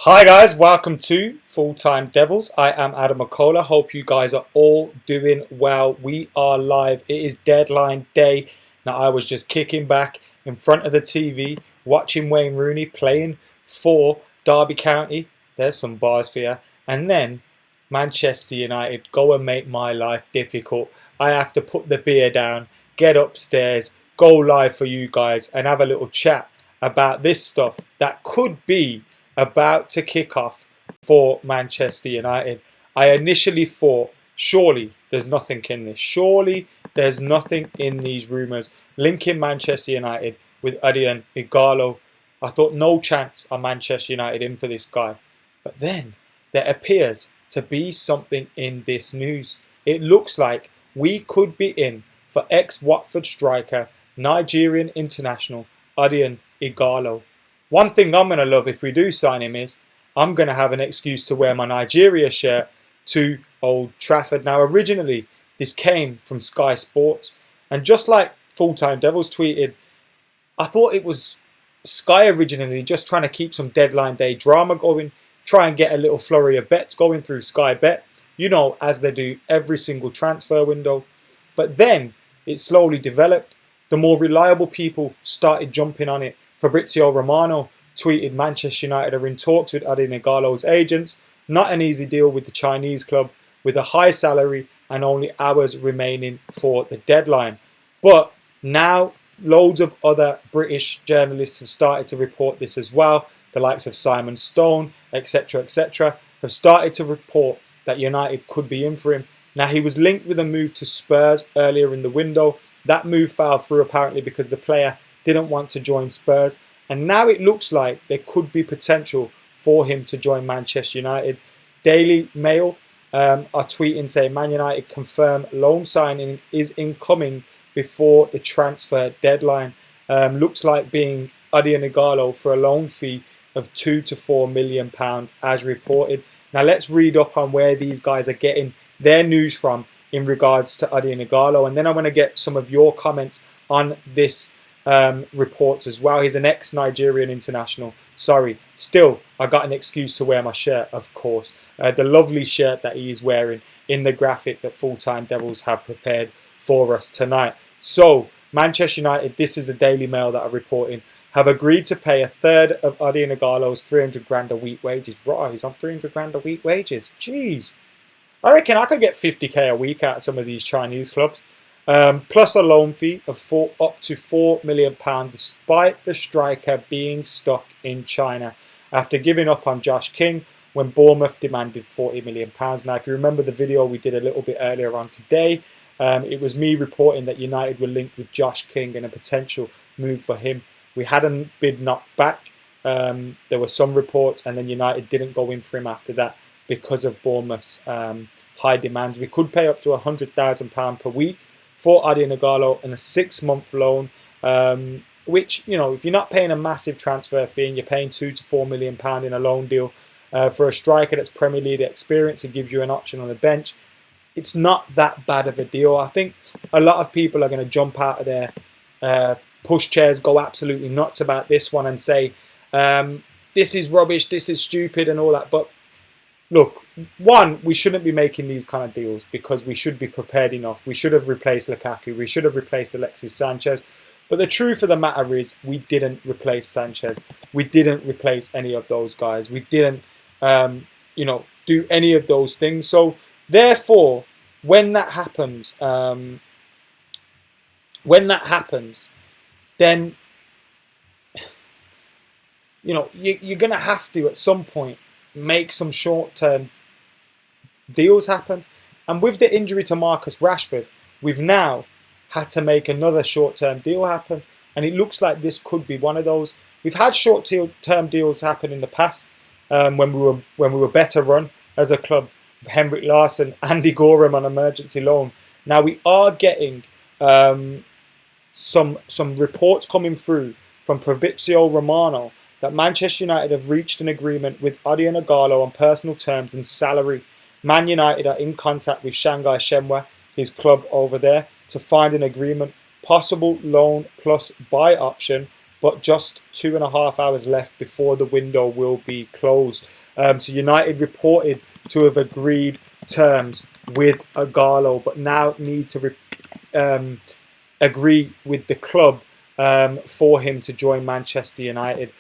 Hi guys, welcome to Full Time Devils. I am Adam McCullough. Hope you guys are all doing well. We are live. It is deadline day. Now I was just kicking back in front of the TV watching Wayne Rooney playing for Derby County. There's some bars for you. And then Manchester United go and make my life difficult. I have to put the beer down, get upstairs, go live for you guys and have a little chat about this stuff that could be about to kick off for Manchester United. I initially thought, surely there's nothing in this. Surely there's nothing in these rumours linking Manchester United with Odion Ighalo. I thought no chance of Manchester United in for this guy. But then there appears to be something in this news. It looks like we could be in for ex-Watford striker, Nigerian international Odion Ighalo. One thing I'm going to love if we do sign him is I'm going to have an excuse to wear my Nigeria shirt to Old Trafford. Now, originally, this came from Sky Sports. And just like Full Time Devils tweeted, I thought it was Sky originally just trying to keep some deadline day drama going, try and get a little flurry of bets going through Sky Bet, you know, as they do every single transfer window. But then it slowly developed. The more reliable people started jumping on it. Fabrizio Romano tweeted Manchester United are in talks with Odion Ighalo's agents. Not an easy deal with the Chinese club with a high salary and only hours remaining for the deadline. But now loads of other British journalists have started to report this as well. The likes of Simon Stone, etc., have started to report that United could be in for him. Now he was linked with a move to Spurs earlier in the window. That move fell through apparently because the player didn't want to join Spurs, and now it looks like there could be potential for him to join Manchester United. Daily Mail are tweeting saying Man United confirm loan signing is incoming before the transfer deadline. Looks like being Odion Ighalo for a loan fee of £2 to £4 million as reported. Now let's read up on where these guys are getting their news from in regards to Odion Ighalo, and then I want to get some of your comments on this reports as well. He's an ex-Nigerian international. Sorry, still I got an excuse to wear my shirt, of course. The lovely shirt that he is wearing in the graphic that Full Time Devils have prepared for us tonight. So Manchester United, this is the Daily Mail that are reporting, have agreed to pay a third of Odion Ighalo's 300 grand a week wages. Right, he's on 300 grand a week wages. Jeez. I reckon I could get 50k a week out of some of these Chinese clubs. Plus a loan fee of up to £4 million despite the striker being stuck in China after giving up on Josh King when Bournemouth demanded £40 million. Now, if you remember the video we did a little bit earlier on today, it was me reporting that United were linked with Josh King and a potential move for him. We had a bid knocked back. There were some reports, and then United didn't go in for him after that because of Bournemouth's high demands. We could pay up to £100,000 per week for Odion Ighalo and a 6-month loan, which, you know, if you're not paying a massive transfer fee and you're paying £2 to £4 million in a loan deal for a striker that's Premier League experience, it gives you an option on the bench. It's not that bad of a deal. I think a lot of people are going to jump out of their pushchairs, go absolutely nuts about this one and say, this is rubbish, this is stupid and all that. But look, one, we shouldn't be making these kind of deals because we should be prepared enough. We should have replaced Lukaku. We should have replaced Alexis Sanchez. But the truth of the matter is we didn't replace Sanchez. We didn't replace any of those guys. We didn't, do any of those things. So therefore, when that happens, then, you're going to have to at some point make some short-term deals happen. And with the injury to Marcus Rashford, we've now had to make another short-term deal happen. And it looks like this could be one of those. We've had short-term deals happen in the past when we were better run as a club. Henrik Larsson, Andy Gorham on emergency loan. Now we are getting some reports coming through from Fabrizio Romano that Manchester United have reached an agreement with Odion Ighalo on personal terms and salary. Man United are in contact with Shanghai Shenhua, his club over there, to find an agreement, possible loan plus buy option but just 2.5 hours left before the window will be closed. So United reported to have agreed terms with Ighalo, but now need to agree with the club for him to join Manchester United.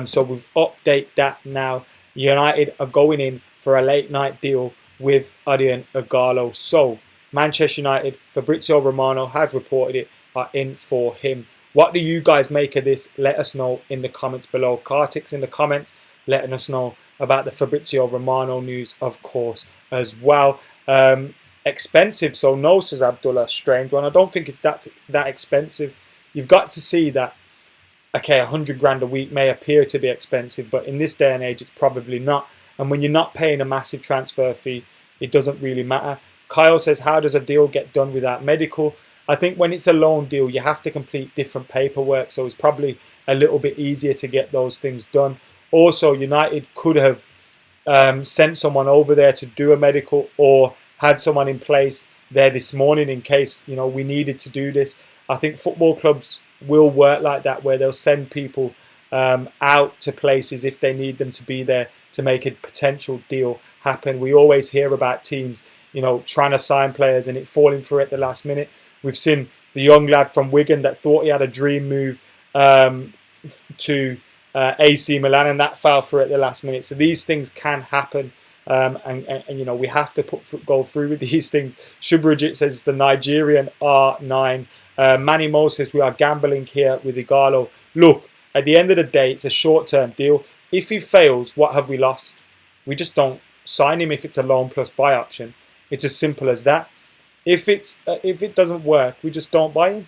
So we've updated that now. United are going in for a late night deal with Odion Ighalo. So Manchester United, Fabrizio Romano has reported it, are in for him. What do you guys make of this? Let us know in the comments below. Kartik's in the comments letting us know about the Fabrizio Romano news, of course, as well. Expensive, so no, says Abdullah. Strange one. I don't think it's that expensive. You've got to see that, okay, 100 grand a week may appear to be expensive, but in this day and age, it's probably not. And when you're not paying a massive transfer fee, it doesn't really matter. Kyle says, how does a deal get done without medical? I think when it's a loan deal, you have to complete different paperwork, so it's probably a little bit easier to get those things done. Also, United could have sent someone over there to do a medical, or had someone in place there this morning in case, you know, we needed to do this. I think football clubs will work like that, where they'll send people out to places if they need them to be there to make a potential deal happen. We always hear about teams, you know, trying to sign players and it falling through at the last minute. We've seen the young lad from Wigan that thought he had a dream move to AC Milan, and that fell through at the last minute. So these things can happen, and you know, we have to go through with these things. Shubhrajit says it's the Nigerian R9. Manny Mo says we are gambling here with Ighalo. Look, at the end of the day, it's a short-term deal. If he fails, what have we lost? We just don't sign him if it's a loan plus buy option. It's as simple as that. If it doesn't work, we just don't buy him.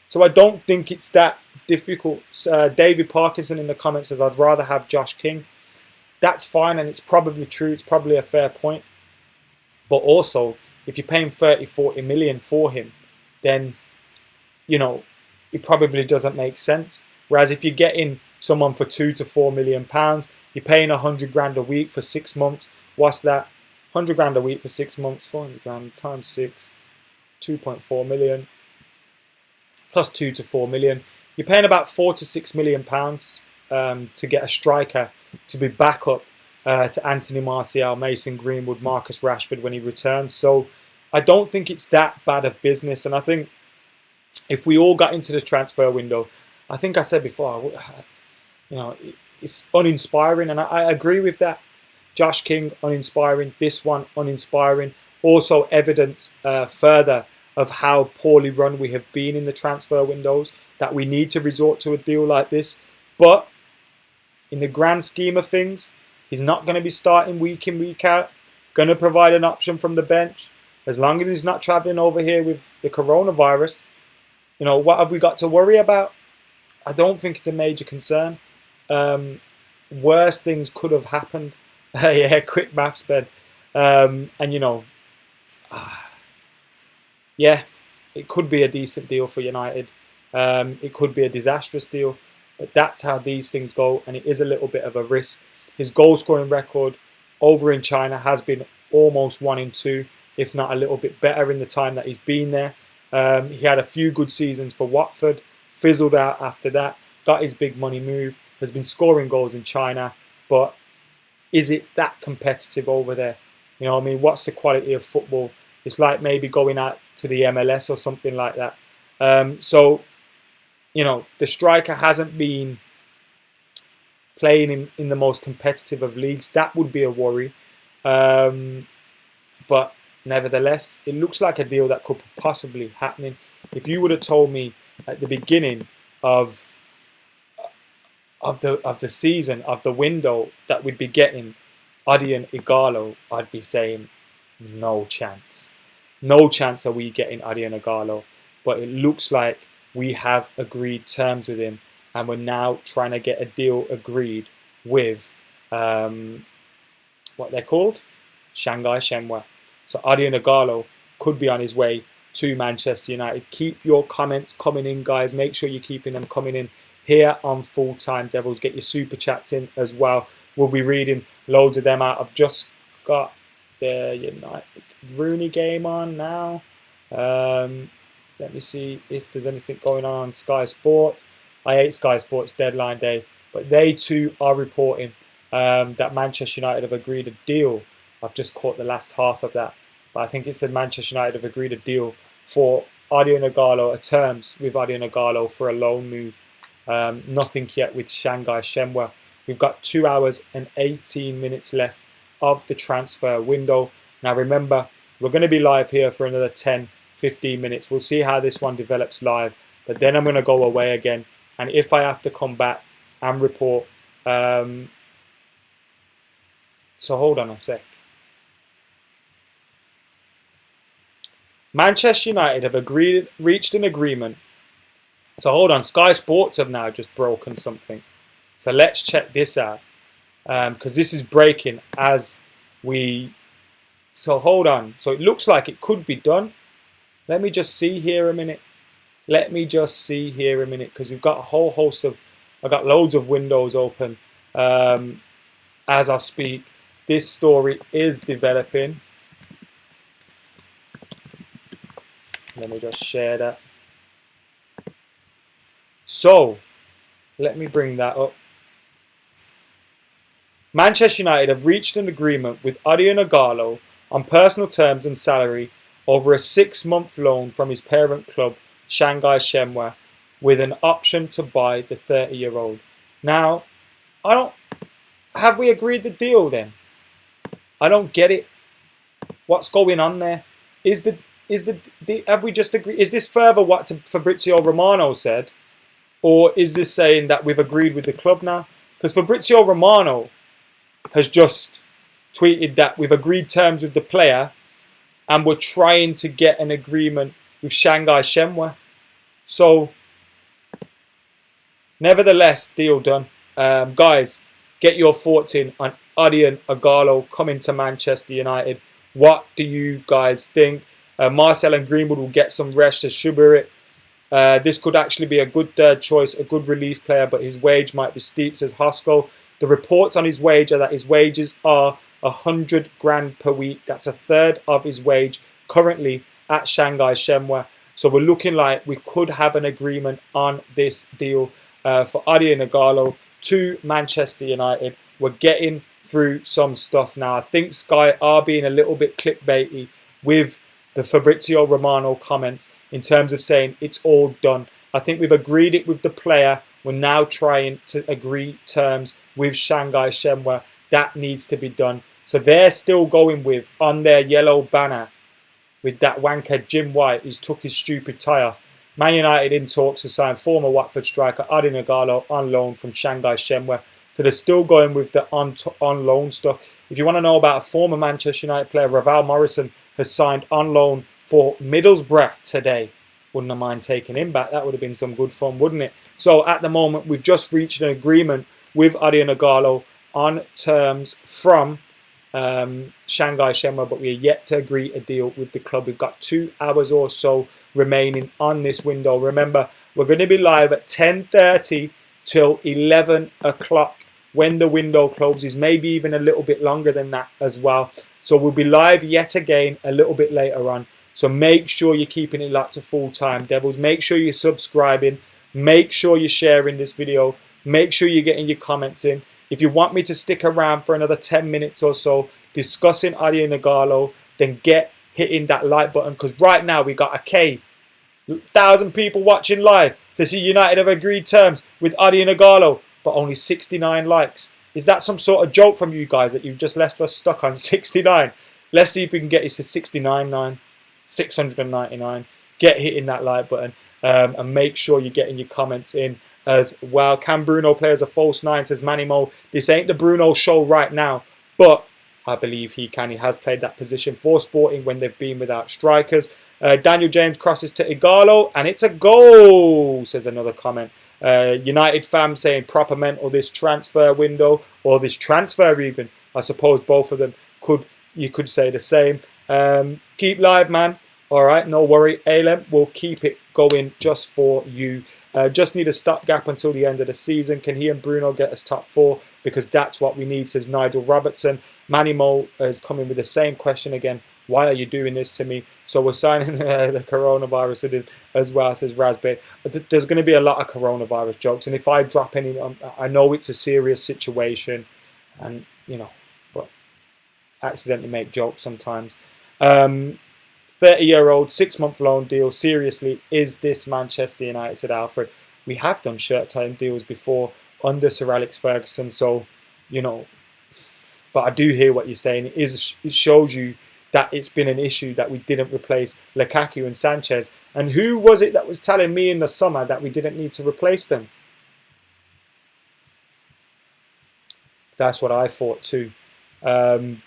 So I don't think it's that difficult. David Parkinson in the comments says, I'd rather have Josh King. That's fine, and it's probably true. It's probably a fair point. But also, if you're paying 30, 40 million for him, then, you know, it probably doesn't make sense. Whereas if you're getting someone for £2 to £4 million, you're paying 100 grand a week for 6 months. What's that? 100 grand a week for 6 months, 400 grand times 6, 2.4 million. Plus 2 to 4 million. You're paying about £4 to £6 million to get a striker to be backup to Anthony Martial, Mason Greenwood, Marcus Rashford when he returns. So I don't think it's that bad of business. And I think if we all got into the transfer window, I think I said before, you know, it's uninspiring, and I agree with that. Josh King, uninspiring. This one, uninspiring. Also evidence further of how poorly run we have been in the transfer windows, that we need to resort to a deal like this. But in the grand scheme of things, he's not going to be starting week in, week out. Going to provide an option from the bench. As long as he's not travelling over here with the coronavirus, you know, what have we got to worry about? I don't think it's a major concern. Worse things could have happened. Yeah, quick maths, Ben. And, you know, yeah, it could be a decent deal for United. It could be a disastrous deal. But that's how these things go, and it is a little bit of a risk. His goal-scoring record over in China has been almost 1 in 2, if not a little bit better in the time that he's been there. He had a few good seasons for Watford, fizzled out after that, got his big money move, has been scoring goals in China, but is it that competitive over there? You know what I mean? What's the quality of football? It's like maybe going out to the MLS or something like that. So, you know, the striker hasn't been playing in the most competitive of leagues. That would be a worry. But nevertheless, it looks like a deal that could possibly happen. If you would have told me at the beginning of the season, of the window, that we'd be getting Odion Ighalo, I'd be saying no chance. No chance are we getting Odion Ighalo. But it looks like we have agreed terms with him, and we're now trying to get a deal agreed with what they're called, Shanghai Shenhua. So Odion Ighalo could be on his way to Manchester United. Keep your comments coming in, guys. Make sure you're keeping them coming in here on Full Time Devils. Get your super chats in as well. We'll be reading loads of them out. I've just got the United Rooney game on now. Let me see if there's anything going on Sky Sports. I hate Sky Sports deadline day, but they too are reporting that Manchester United have agreed a deal. I've just caught the last half of that, but I think it said Manchester United have agreed a deal for Odion Ighalo, terms with Odion Ighalo for a loan move. Nothing yet with Shanghai Shenhua. We've got 2 hours and 18 minutes left of the transfer window. Now remember, we're going to be live here for another 10-15 minutes. We'll see how this one develops live, but then I'm going to go away again, and if I have to come back and report, so hold on a sec. Manchester United have reached an agreement. So hold on, Sky Sports have now just broken something. So let's check this out, because this is breaking as we. So hold on. So it looks like it could be done. Let me just see here a minute. Because we've got a whole host of. I've got loads of windows open as I speak. This story is developing. Let me just share that. So, let me bring that up. Manchester United have reached an agreement with Odion Ighalo on personal terms and salary over a 6-month loan from his parent club, Shanghai Shenhua, with an option to buy the 30-year-old. Now, have we agreed the deal then? I don't get it. What's going on there? Have we just agreed? Is this further what Fabrizio Romano said? Or is this saying that we've agreed with the club now? Because Fabrizio Romano has just tweeted that we've agreed terms with the player and we're trying to get an agreement with Shanghai Shenhua. So, nevertheless, deal done. Guys, get your thoughts in on Odion Ighalo coming to Manchester United. What do you guys think? Marcel and Greenwood will get some rest as Schuberrit. This could actually be a good third choice, a good relief player, but his wage might be steep, says Hosko. The reports on his wage are that his wages are 100 grand per week. That's a third of his wage currently at Shanghai Shenhua. So we're looking like we could have an agreement on this deal for Odion Ighalo to Manchester United. We're getting through some stuff now. I think Sky are being a little bit clickbaity with the Fabrizio Romano comments in terms of saying it's all done. I think we've agreed it with the player. We're now trying to agree terms with Shanghai Shenhua. That needs to be done. So they're still going with, on their yellow banner, with that wanker Jim White, who's took his stupid tie off. Man United in talks to sign former Watford striker Odion Ighalo on loan from Shanghai Shenhua. So they're still going with the on loan stuff. If you want to know about a former Manchester United player, Raval Morrison has signed on loan for Middlesbrough today. Wouldn't have mind taking him back. That would have been some good fun, wouldn't it? So at the moment, we've just reached an agreement with Odion Ighalo on terms from Shanghai Shenhua, but we are yet to agree a deal with the club. We've got 2 hours or so remaining on this window. Remember, we're going to be live at 10:30 till 11 o'clock when the window closes, maybe even a little bit longer than that as well. So we'll be live yet again a little bit later on. So make sure you're keeping it locked to Full Time Devils. Make sure you're subscribing. Make sure you're sharing this video. Make sure you're getting your comments in. If you want me to stick around for another 10 minutes or so discussing Odion Ighalo, then get hitting that like button, because right now we got 1,000 people watching live to see United have agreed terms with Odion Ighalo, but only 69 likes. Is that some sort of joke from you guys that you've just left us stuck on 69? Let's see if we can get this to 69.9, 699. Get hitting that like button and make sure you're getting your comments in as well. Can Bruno play as a false 9, says Manny Mo. This ain't the Bruno show right now, but I believe he can. He has played that position for Sporting when they've been without strikers. Daniel James crosses to Ighalo, and it's a goal, says another comment. United fam saying proper mental this transfer window, or this transfer even. I suppose both of them you could say the same. Keep live, man. All right, no worry. Alem will keep it going just for you. Just need a stopgap until the end of the season. Can he and Bruno get us top 4? Because that's what we need, says Nigel Robertson. Manny Mo is coming with the same question again. Why are you doing this to me? So we're signing the coronavirus with it as well, says Raspberry. But there's going to be a lot of coronavirus jokes. And if I drop any, I know it's a serious situation. And, you know, but accidentally make jokes sometimes. 30-year-old, 6-month loan deal. Seriously, is this Manchester United, said Alfred. We have done short-term deals before under Sir Alex Ferguson. So, you know, but I do hear what you're saying. It shows you that it's been an issue that we didn't replace Lukaku and Sanchez. And who was it that was telling me in the summer that we didn't need to replace them? That's what I thought too. Odion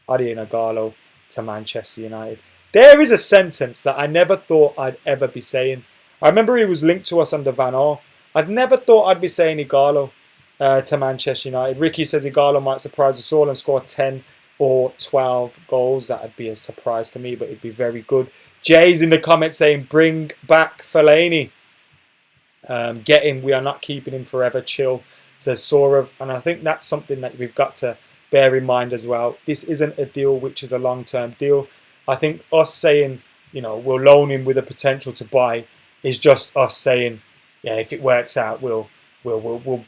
Ighalo to Manchester United. There is a sentence that I never thought I'd ever be saying. I remember he was linked to us under Van Gaal. I'd never thought I'd be saying Ighalo to Manchester United. Ricky says Ighalo might surprise us all and score 10 or 12 goals. That would be a surprise to me, but it'd be very good. Jay's in the comments saying, bring back Fellaini. Get him. We are not keeping him forever. Chill, says Sorav. And I think that's something that we've got to bear in mind as well. This isn't a deal which is a long-term deal. I think us saying, you know, we'll loan him with a potential to buy is just us saying, yeah, if it works out, we'll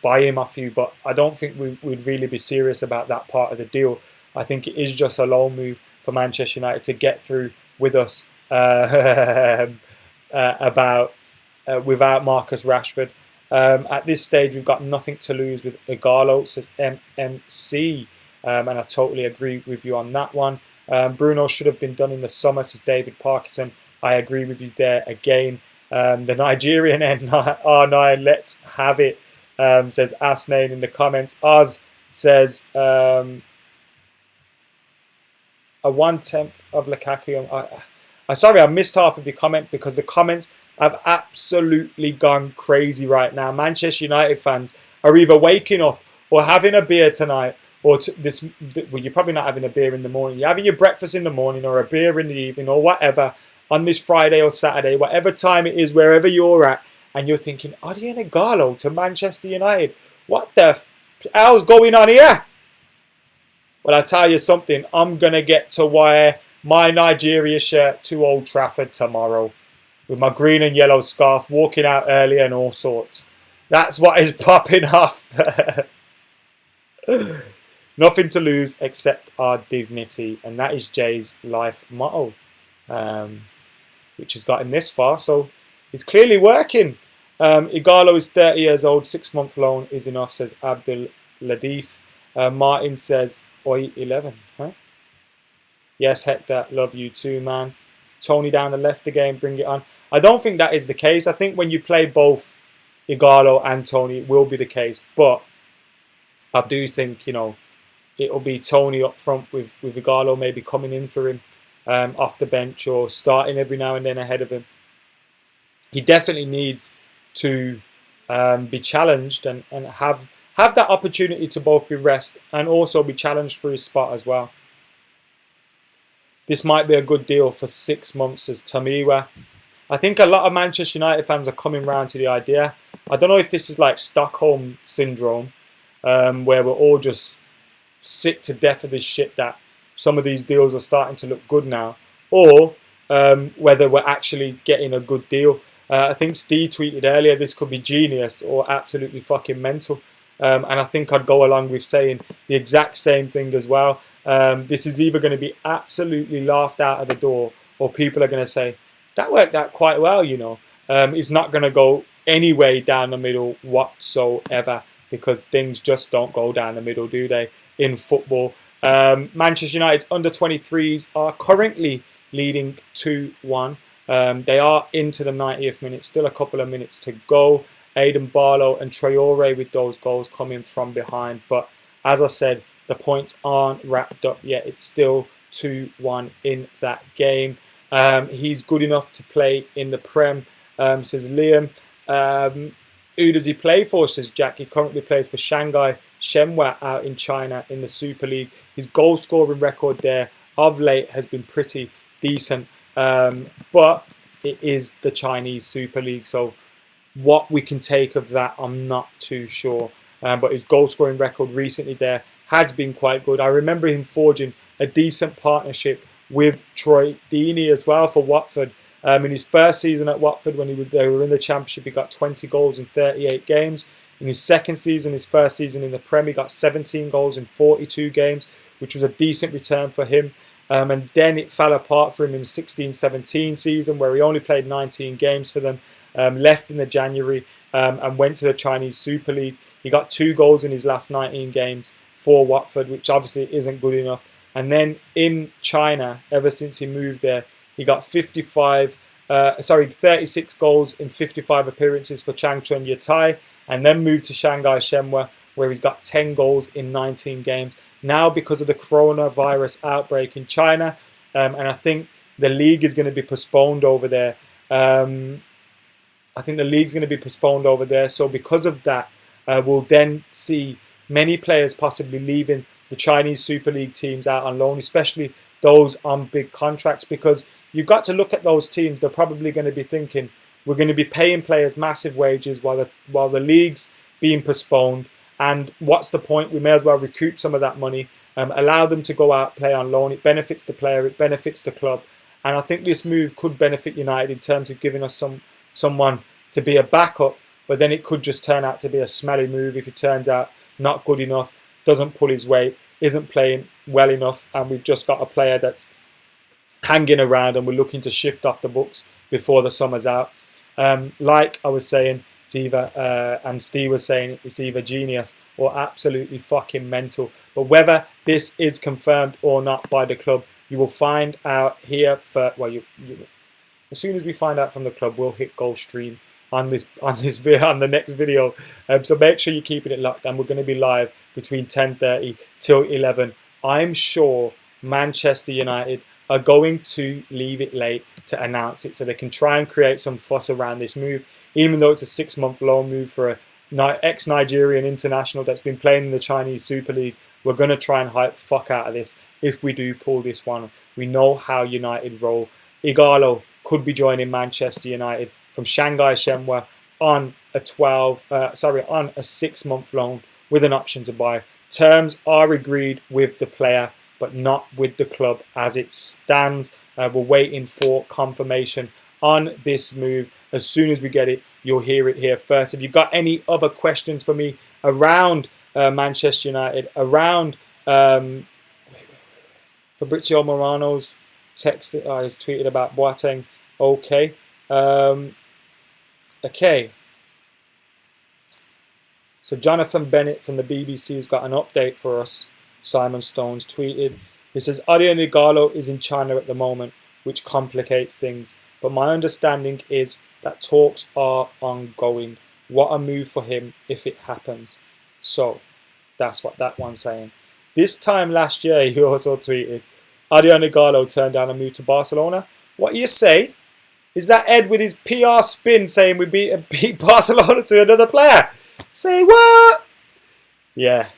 buy him off you. But I don't think we'd really be serious about that part of the deal. I think it is just a loan move for Manchester United to get through with us without Marcus Rashford. At this stage, we've got nothing to lose with Ighalo, says MMC. And I totally agree with you on that one. Bruno should have been done in the summer, says David Parkinson. I agree with you there again. The Nigerian R9, let's have it, says Asnain in the comments. Oz says a 1/10 of Lukaku. Sorry, I missed half of your comment because the comments have absolutely gone crazy right now. Manchester United fans are either waking up or having a beer tonight, or well, you're probably not having a beer in the morning. You're having your breakfast in the morning or a beer in the evening or whatever on this Friday or Saturday, whatever time it is, wherever you're at, and you're thinking, Odion Ighalo to Manchester United. What the hell's going on here? Well, I'll tell you something. I'm going to get to wear my Nigeria shirt to Old Trafford tomorrow with my green and yellow scarf, walking out early and all sorts. That's what is popping off. Nothing to lose except our dignity. And that is Jay's life motto, which has got him this far. So it's clearly working. Ighalo is 30 years old. 6-month loan is enough, says Abdul Ladif. Martin says, Oi, 11. Huh? Yes, Hector, love you too, man. Tony down the left again, bring it on. I don't think that is the case. I think when you play both Ighalo and Tony, it will be the case. But I do think, you know, it'll be Tony up front with Ighalo maybe coming in for him off the bench or starting every now and then ahead of him. He definitely needs to be challenged and have that opportunity to both be rest and also be challenged for his spot as well. This might be a good deal for 6 months, says Tamiwa. I think a lot of Manchester United fans are coming round to the idea. I don't know if this is like Stockholm syndrome, where we're all just sick to death of this shit that some of these deals are starting to look good now, or whether we're actually getting a good deal. I think Steve tweeted earlier this could be genius or absolutely fucking mental. And I think I'd go along with saying the exact same thing as well. This is either going to be absolutely laughed out of the door, or people are going to say, that worked out quite well, you know. It's not going to go any way down the middle whatsoever, because things just don't go down the middle, do they, in football. Manchester United's under-23s are currently leading 2-1. They are into the 90th minute, still a couple of minutes to go. Aidan Barlow and Traore with those goals coming from behind. But as I said, the points aren't wrapped up yet. It's still 2-1 in that game. He's good enough to play in the Prem, says Liam. Who does he play for, says Jack. He currently plays for Shanghai Shenhua out in China in the Super League. His goal scoring record there of late has been pretty decent. But it is the Chinese Super League, so what we can take of that, I'm not too sure. But his goal scoring record recently there has been quite good. I remember him forging a decent partnership with Troy Deeney as well for Watford. In his first season at Watford, when they were in the Championship, he got 20 goals in 38 games. In his second season, his first season in the Prem, he got 17 goals in 42 games, which was a decent return for him. And then it fell apart for him in the 16-17 season, where he only played 19 games for them, left in the January, and went to the Chinese Super League. He got 2 goals in his last 19 games for Watford, which obviously isn't good enough. And then in China, ever since he moved there, he got 36 goals in 55 appearances for Changchun Yatai, and then moved to Shanghai Shenhua, where he's got 10 goals in 19 games. Now, because of the coronavirus outbreak in China, and I think the league is going to be postponed over there. So because of that, we'll then see many players possibly leaving the Chinese Super League teams out on loan, especially those on big contracts, because you've got to look at those teams. They're probably going to be thinking, we're going to be paying players massive wages while the league's being postponed. And what's the point? We may as well recoup some of that money, allow them to go out, play on loan. It benefits the player, it benefits the club. And I think this move could benefit United in terms of giving us someone to be a backup, but then it could just turn out to be a smelly move if it turns out not good enough, doesn't pull his weight, isn't playing well enough, and we've just got a player that's hanging around and we're looking to shift off the books before the summer's out. Like I was saying, it's either, and Steve was saying, it's either genius or absolutely fucking mental. But whether this is confirmed or not by the club, you will find out here for, as soon as we find out from the club, we'll hit Goal Stream on the next video. So make sure you're keeping it locked, and we're going to be live between 10:30 till 11. I'm sure Manchester United are going to leave it late to announce it, so they can try and create some fuss around this move, even though it's a 6-month loan move for a ex-Nigerian international that's been playing in the Chinese Super League. We're going to try and hype the fuck out of this if we do pull this one. We know how United roll. Ighalo could be joining Manchester United from Shanghai Shenhua on a 6-month loan with an option to buy. Terms are agreed with the player, but not with the club as it stands. We're waiting for confirmation on this move. As soon as we get it, you'll hear it here first. If you've got any other questions for me around Manchester United, around Fabrizio Morano's text that I has tweeted about Boateng, okay. So Jonathan Bennett from the BBC has got an update for us. Simon Stones tweeted. He says, Odion Ighalo is in China at the moment, which complicates things. But my understanding is that talks are ongoing. What a move for him if it happens. So that's what that one's saying. This time last year, he also tweeted, Odion Ighalo turned down a move to Barcelona. What you say? Is that Ed with his PR spin saying we beat Barcelona to another player? Say what? Yeah,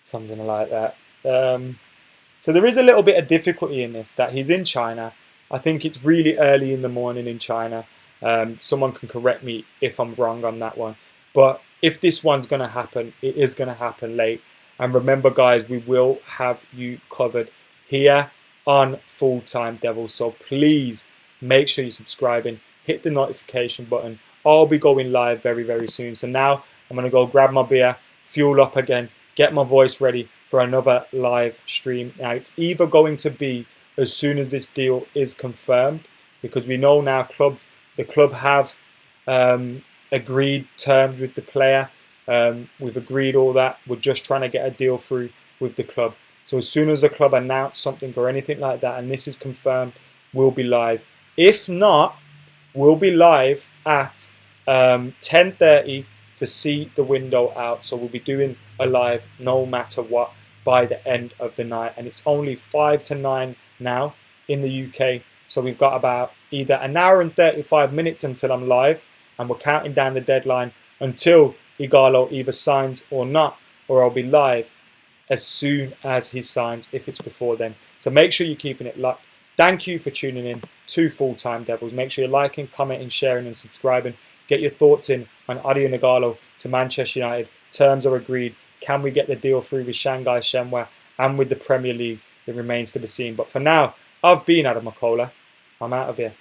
something like that. So there is a little bit of difficulty in this, that he's in China. I think it's really early in the morning in China. Someone can correct me if I'm wrong on that one. But if this one's going to happen, it is going to happen late. And remember, guys, we will have you covered here on Full Time Devils. So please make sure you're subscribing. Hit the notification button. I'll be going live very, very soon. So now I'm going to go grab my beer, fuel up again, get my voice ready for another live stream. Now, it's either going to be as soon as this deal is confirmed, because we know now the club have agreed terms with the player. We've agreed all that. We're just trying to get a deal through with the club. So as soon as the club announce something or anything like that, and this is confirmed, we'll be live. If not, we'll be live at 10:30 to see the window out. So we'll be doing a live no matter what by the end of the night. And it's only 5 to 9 now in the UK. So we've got about either an hour and 35 minutes until I'm live, and we're counting down the deadline until Ighalo either signs or not, or I'll be live as soon as he signs if it's before then. So make sure you're keeping it locked. Thank you for tuning in to Full Time Devils. Make sure you're liking, commenting, sharing and subscribing. Get your thoughts in on Odion Ighalo to Manchester United. Terms are agreed. Can we get the deal through with Shanghai Shenhua and with the Premier League? it remains to be seen. But for now, I've been Adam McCullough. I'm out of here.